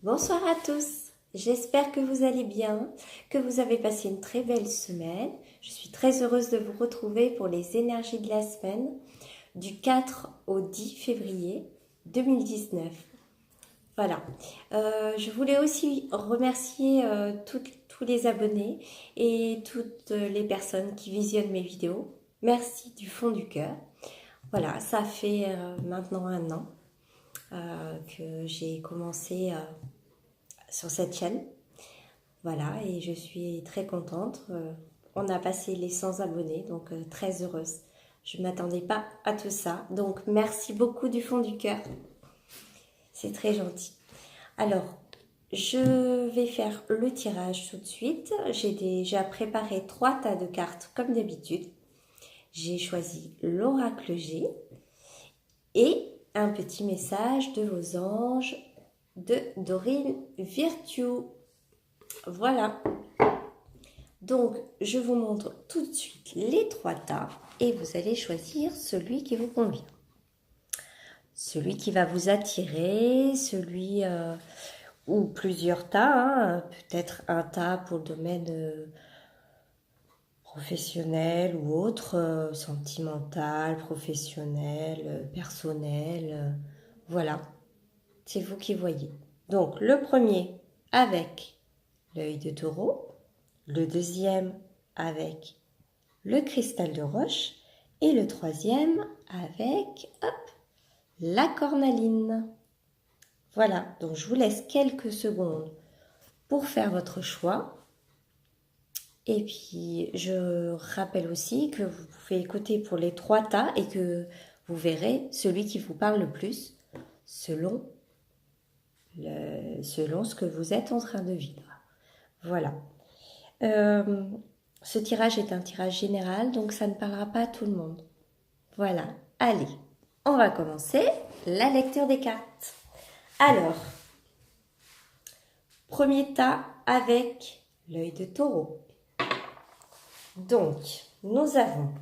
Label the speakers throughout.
Speaker 1: Bonsoir à tous, j'espère que vous allez bien, que vous avez passé une très belle semaine. Je suis très heureuse de vous retrouver pour les énergies de la semaine du 4 au 10 février 2019. Voilà, je voulais aussi remercier tous les abonnés et toutes les personnes qui visionnent mes vidéos. Merci du fond du cœur. Voilà, ça fait maintenant un an que j'ai commencé sur cette chaîne. Voilà, et je suis très contente. On a passé les 100 abonnés, donc très heureuse. Je ne m'attendais pas à tout ça. Donc, merci beaucoup du fond du cœur. C'est très gentil. Alors, je vais faire le tirage tout de suite. J'ai déjà préparé 3 tas de cartes comme d'habitude. J'ai choisi l'oracle G et un petit message de vos anges de Dorine Virtue. Voilà. Donc, je vous montre tout de suite les 3 tas et vous allez choisir celui qui vous convient. Celui qui va vous attirer, celui ou plusieurs tas, hein, peut-être un tas pour le domaine professionnel ou autre, sentimental, professionnel, personnel, voilà, c'est vous qui voyez. Donc, le premier avec l'œil de taureau, le deuxième avec le cristal de roche et le troisième avec la cornaline. Voilà, donc je vous laisse quelques secondes pour faire votre choix. Et puis, je rappelle aussi que vous pouvez écouter pour les 3 tas et que vous verrez celui qui vous parle le plus selon ce que vous êtes en train de vivre. Voilà. Ce tirage est un tirage général, donc ça ne parlera pas à tout le monde. Voilà. Allez, on va commencer la lecture des cartes. Alors, premier tas avec l'œil de taureau. Donc, nous avons...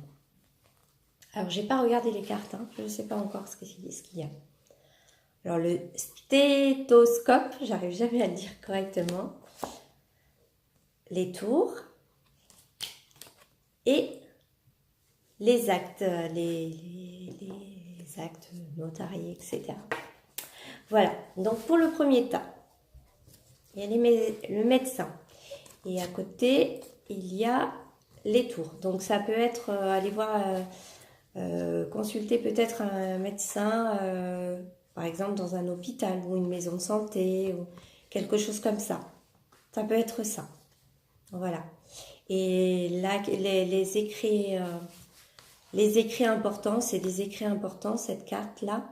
Speaker 1: Alors, j'ai pas regardé les cartes, hein, je ne sais pas encore ce qu'il y a. Alors, le stéthoscope, j'arrive jamais à le dire correctement. Les tours et les actes, les actes notariés, etc. Voilà, donc pour le premier tas, il y a le médecin. Et à côté, il y a les tours. Donc ça peut être, aller voir, consulter peut-être un médecin, par exemple dans un hôpital ou une maison de santé, ou quelque chose comme ça. Ça peut être ça. Voilà. Et là, les écrits importants, c'est des écrits importants, cette carte-là.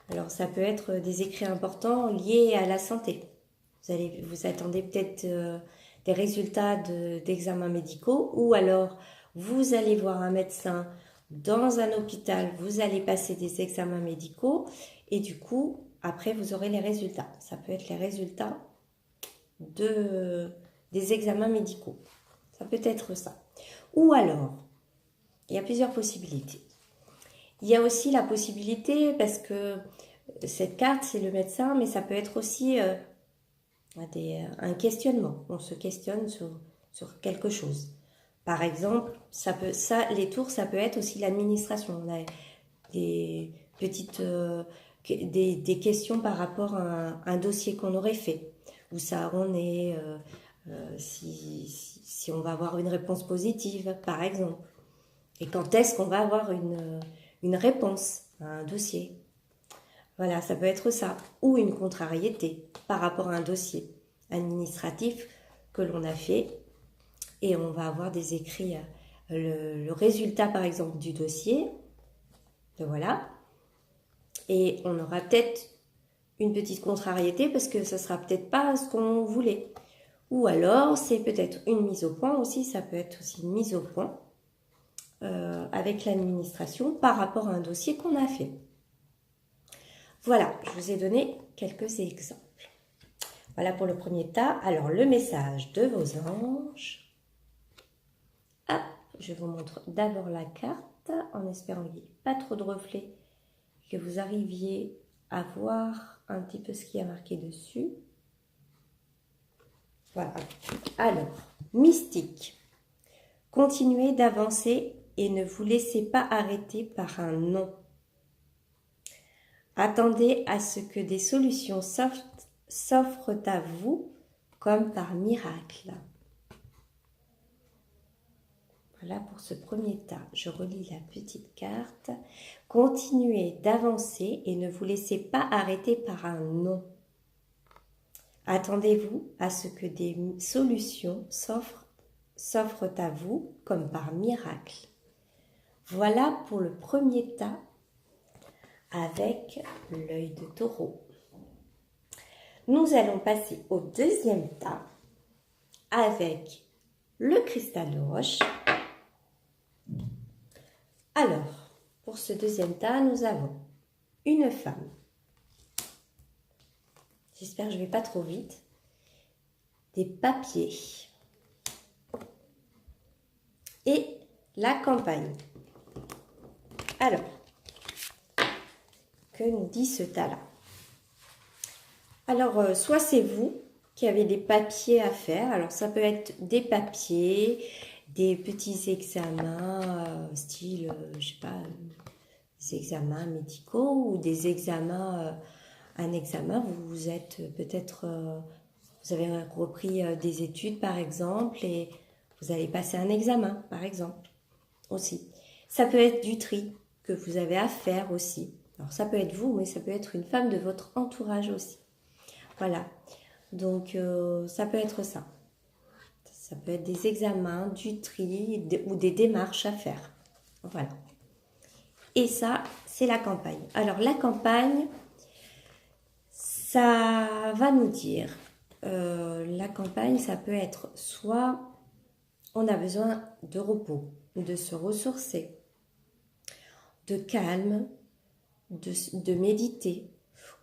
Speaker 1: Alors, ça peut être des écrits importants liés à la santé. Vous attendez peut-être des résultats d'examens médicaux ou alors vous allez voir un médecin dans un hôpital, vous allez passer des examens médicaux et du coup, après, vous aurez les résultats. Ça peut être les résultats des examens médicaux. Ça peut être ça. Ou alors, il y a plusieurs possibilités. Il y a aussi la possibilité, parce que cette carte, c'est le médecin, mais ça peut être aussi un questionnement. On se questionne sur quelque chose. Par exemple, les tours, ça peut être aussi l'administration. On a des petites... des questions par rapport à un dossier qu'on aurait fait. Où ça en est... si on va avoir une réponse positive, par exemple. Et quand est-ce qu'on va avoir une réponse à un dossier. Voilà, ça peut être ça. Ou une contrariété par rapport à un dossier administratif que l'on a fait. Et on va avoir des écrits, le résultat, par exemple, du dossier. Voilà. Et on aura peut-être une petite contrariété parce que ça ne sera peut-être pas ce qu'on voulait. Ou alors, c'est peut-être une mise au point aussi. Ça peut être aussi une mise au point avec l'administration par rapport à un dossier qu'on a fait. Voilà, je vous ai donné quelques exemples. Voilà pour le premier tas. Alors, le message de vos anges. Hop, je vous montre d'abord la carte en espérant qu'il n'y ait pas trop de reflets, que vous arriviez à voir un petit peu ce qui a marqué dessus. Voilà. Alors, mystique. Continuez d'avancer et ne vous laissez pas arrêter par un non. Attendez à ce que des solutions s'offrent à vous comme par miracle. Voilà pour ce premier tas. Je relis la petite carte. Continuez d'avancer et ne vous laissez pas arrêter par un non. Attendez-vous à ce que des solutions s'offrent à vous comme par miracle. Voilà pour le premier tas avec l'œil de taureau. Nous allons passer au deuxième tas avec le cristal de roche. Alors, pour ce deuxième tas, nous avons une femme. J'espère que je ne vais pas trop vite. Des papiers. Et la campagne. Alors, que nous dit ce tas-là? Alors, soit c'est vous qui avez des papiers à faire. Alors, ça peut être des papiers, des petits examens, style, je sais pas, des examens médicaux ou des examens, un examen, vous êtes peut-être, vous avez repris des études par exemple et vous allez passer un examen par exemple aussi. Ça peut être du tri que vous avez à faire aussi. Alors ça peut être vous, mais ça peut être une femme de votre entourage aussi. Voilà, donc ça peut être ça. Ça peut être des examens, du tri ou des démarches à faire. Voilà. Et ça, c'est la campagne. Alors la campagne, ça va nous dire, la campagne, ça peut être soit on a besoin de repos, de se ressourcer, de calme, de méditer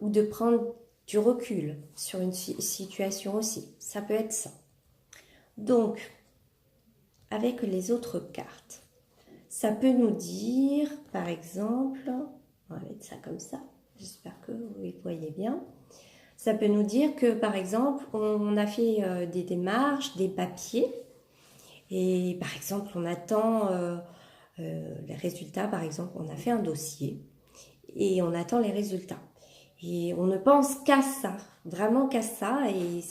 Speaker 1: ou de prendre du recul sur une situation aussi. Ça peut être ça. Donc, avec les autres cartes, ça peut nous dire, par exemple, on va mettre ça comme ça, j'espère que vous voyez bien. Ça peut nous dire que, par exemple, on a fait des démarches, des papiers, et par exemple, on attend les résultats. Par exemple, on a fait un dossier et on attend les résultats. Et on ne pense qu'à ça, vraiment qu'à ça, et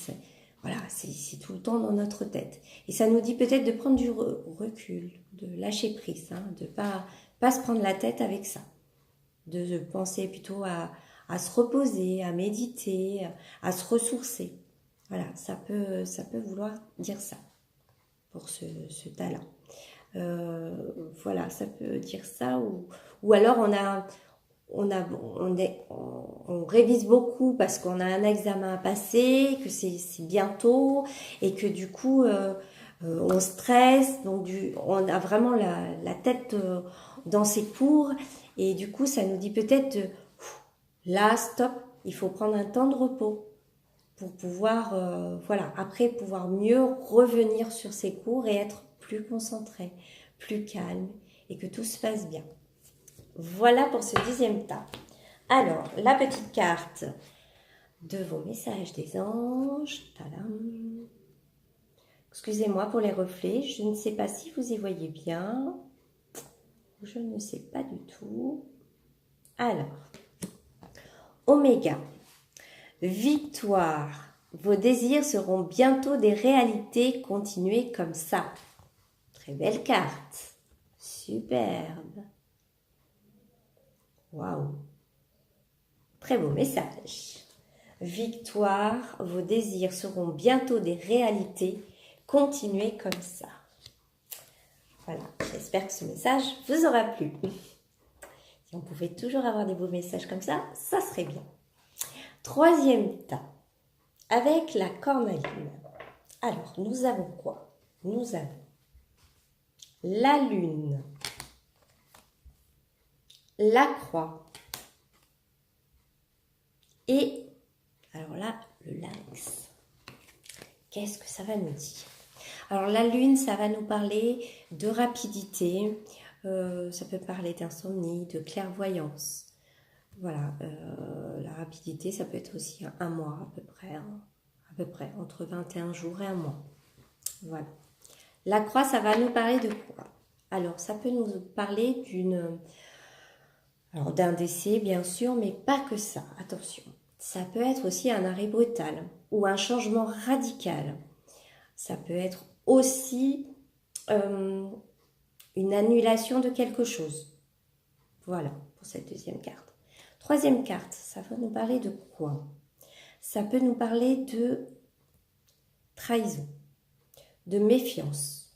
Speaker 1: voilà, c'est tout le temps dans notre tête. Et ça nous dit peut-être de prendre du recul, de lâcher prise, hein, de pas se prendre la tête avec ça, de penser plutôt à se reposer, à méditer, à se ressourcer. Voilà, ça peut vouloir dire ça pour ce tas-là. Voilà, ça peut dire ça. Ou alors on révise beaucoup parce qu'on a un examen à passer, que c'est bientôt et que du coup on stresse, donc on a vraiment la tête dans ses cours et du coup ça nous dit peut-être là stop, il faut prendre un temps de repos pour pouvoir voilà, après pouvoir mieux revenir sur ses cours et être plus concentré, plus calme et que tout se passe bien. Voilà pour ce deuxième tas. Alors, la petite carte de vos messages des anges. Tadam. Excusez-moi pour les reflets. Je ne sais pas si vous y voyez bien. Je ne sais pas du tout. Alors, Oméga. Victoire. Vos désirs seront bientôt des réalités. Continuez comme ça. Très belle carte. Superbe. Waouh. Très beau message. Victoire, vos désirs seront bientôt des réalités. Continuez comme ça. Voilà, j'espère que ce message vous aura plu. Si on pouvait toujours avoir des beaux messages comme ça serait bien. Troisième tas, avec la cornaline. Alors, nous avons quoi? Nous avons la lune, la croix et, alors là, le lynx. Qu'est-ce que ça va nous dire? Alors la lune, ça va nous parler de rapidité, ça peut parler d'insomnie, de clairvoyance. Voilà, la rapidité, ça peut être aussi un mois à peu près, hein, à peu près, entre 21 jours et un mois. Voilà. La croix, ça va nous parler de quoi? Alors, ça peut nous parler d'un décès, bien sûr, mais pas que ça, attention. Ça peut être aussi un arrêt brutal ou un changement radical. Ça peut être aussi une annulation de quelque chose. Voilà, pour cette deuxième carte. Troisième carte, ça va nous parler de quoi? Ça peut nous parler de trahison, de méfiance,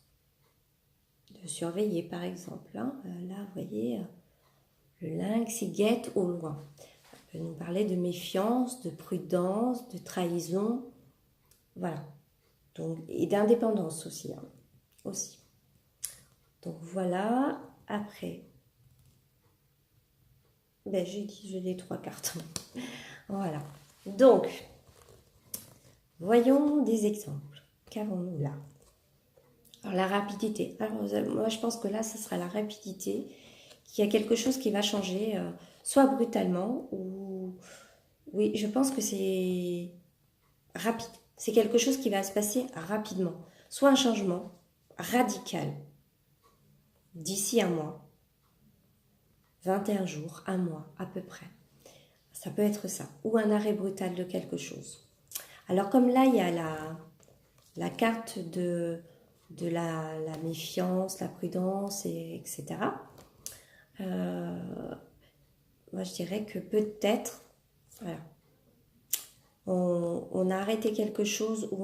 Speaker 1: de surveiller par exemple. Là, vous voyez, le lynx, il guette au loin. Ça peut nous parler de méfiance, de prudence, de trahison. Voilà. Donc, et d'indépendance aussi. Aussi. Donc voilà. Après, j'ai dit, j'ai les trois cartes. Voilà. Donc, voyons des exemples. Qu'avons-nous là? Alors, la rapidité. Alors, moi, je pense que là, ce sera la rapidité. Qu'il y a quelque chose qui va changer, soit brutalement ou... Oui, je pense que c'est rapide. C'est quelque chose qui va se passer rapidement. Soit un changement radical d'ici un mois, 21 jours, un mois à peu près. Ça peut être ça. Ou un arrêt brutal de quelque chose. Alors comme là, il y a la carte de la méfiance, la prudence, etc. Moi, je dirais que peut-être, voilà, on a arrêté quelque chose ou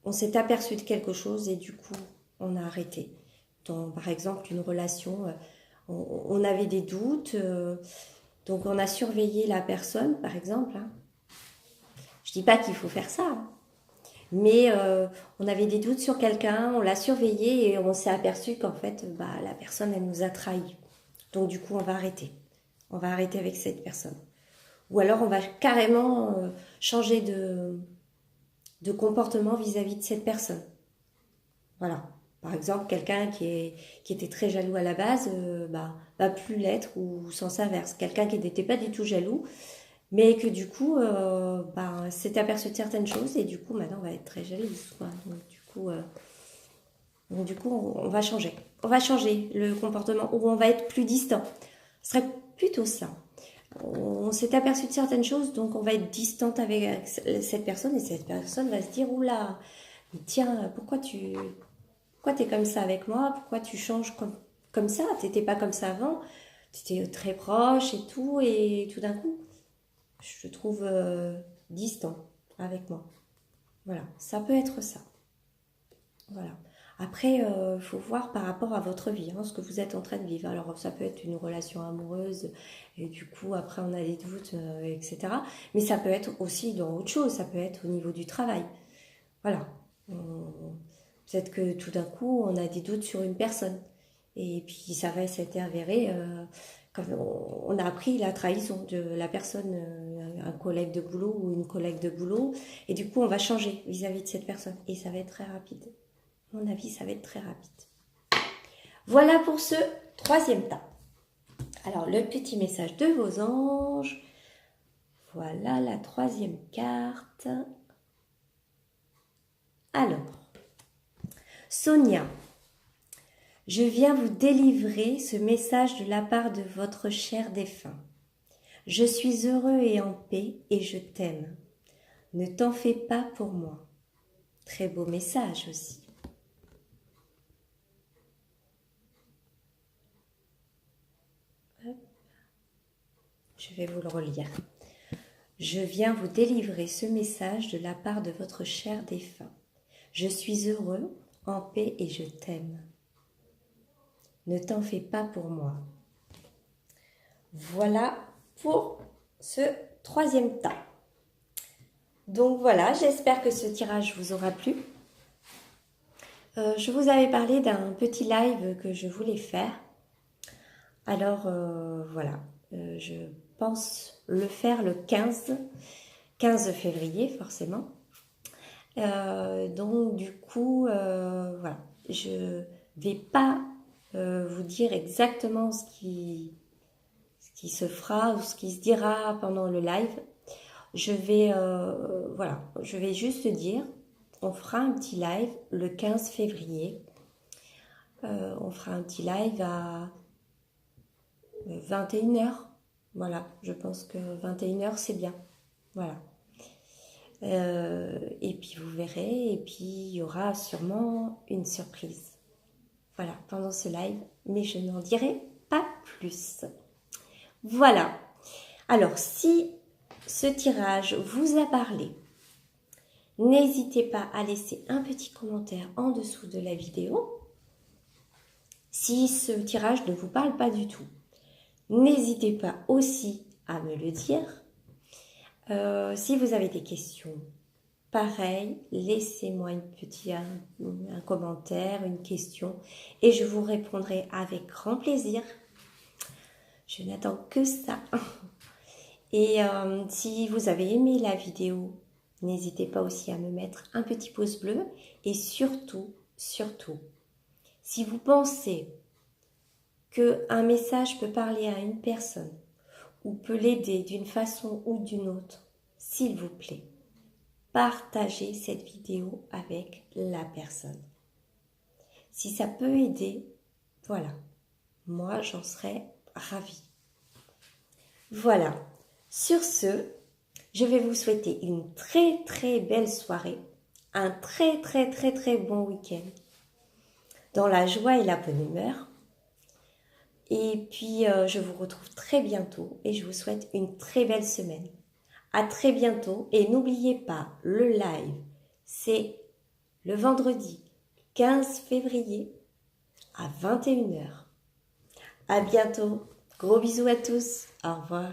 Speaker 1: on s'est aperçu de quelque chose et du coup, on a arrêté. Donc, par exemple, une relation, on avait des doutes, donc on a surveillé la personne, par exemple. Je dis pas qu'il faut faire ça, mais on avait des doutes sur quelqu'un, on l'a surveillé et on s'est aperçu qu'en fait, la personne, elle nous a trahis. Donc du coup, on va arrêter. On va arrêter avec cette personne. Ou alors, on va carrément changer de comportement vis-à-vis de cette personne. Voilà. Par exemple, quelqu'un qui était très jaloux à la base, va plus l'être ou sens inverse. Quelqu'un qui n'était pas du tout jaloux, mais que du coup, s'est aperçu de certaines choses et du coup, maintenant, on va être très jalouse. Quoi. Donc, du coup, on va changer. On va changer le comportement ou on va être plus distant. Ce serait plutôt ça. On s'est aperçu de certaines choses, donc on va être distante avec cette personne et cette personne va se dire « Oula, mais tiens, pourquoi t'es comme ça avec moi? Pourquoi tu changes comme ça? T'étais pas comme ça avant, t'étais très proche et tout d'un coup, je te trouve distant avec moi. » Voilà, ça peut être ça. Voilà. Après, il faut voir par rapport à votre vie, ce que vous êtes en train de vivre. Alors, ça peut être une relation amoureuse, et du coup, après, on a des doutes, etc. Mais ça peut être aussi dans autre chose, ça peut être au niveau du travail. Voilà. Peut-être que tout d'un coup, on a des doutes sur une personne. Et puis, ça va s'être avéré, quand on a appris la trahison de la personne, un collègue de boulot ou une collègue de boulot. Et du coup, on va changer vis-à-vis de cette personne. Et ça va être très rapide. À mon avis, ça va être très rapide. Voilà pour ce troisième tas. Alors, le petit message de vos anges. Voilà la troisième carte. Alors, Sonia, je viens vous délivrer ce message de la part de votre cher défunt. Je suis heureux et en paix et je t'aime. Ne t'en fais pas pour moi. Très beau message aussi. Je vais vous le relire. Je viens vous délivrer ce message de la part de votre cher défunt. Je suis heureux, en paix et je t'aime. Ne t'en fais pas pour moi. Voilà pour ce troisième tas. Donc voilà, j'espère que ce tirage vous aura plu. Je vous avais parlé d'un petit live que je voulais faire. Alors voilà, je pense le faire le 15 février forcément. Donc du coup, voilà, je vais pas vous dire exactement ce qui se fera ou ce qui se dira pendant le live. voilà, je vais juste dire, on fera un petit live le 15 février. On fera un petit live à 21h. Voilà, je pense que 21h c'est bien. Voilà. Et puis vous verrez, et puis il y aura sûrement une surprise. Voilà, pendant ce live, mais je n'en dirai pas plus. Voilà. Alors, si ce tirage vous a parlé, n'hésitez pas à laisser un petit commentaire en dessous de la vidéo. Si ce tirage ne vous parle pas du tout, n'hésitez pas aussi à me le dire. Si vous avez des questions, pareil, laissez-moi un commentaire, une question, et je vous répondrai avec grand plaisir. Je n'attends que ça. Et si vous avez aimé la vidéo, n'hésitez pas aussi à me mettre un petit pouce bleu. Et surtout, si vous pensez qu'un message peut parler à une personne ou peut l'aider d'une façon ou d'une autre, s'il vous plaît, partagez cette vidéo avec la personne. Si ça peut aider, voilà, moi j'en serais ravie. Voilà, sur ce, je vais vous souhaiter une très très belle soirée, un très bon week-end, dans la joie et la bonne humeur. Et puis, je vous retrouve très bientôt et je vous souhaite une très belle semaine. À très bientôt et n'oubliez pas, le live, c'est le vendredi 15 février à 21h. À bientôt. Gros bisous à tous. Au revoir.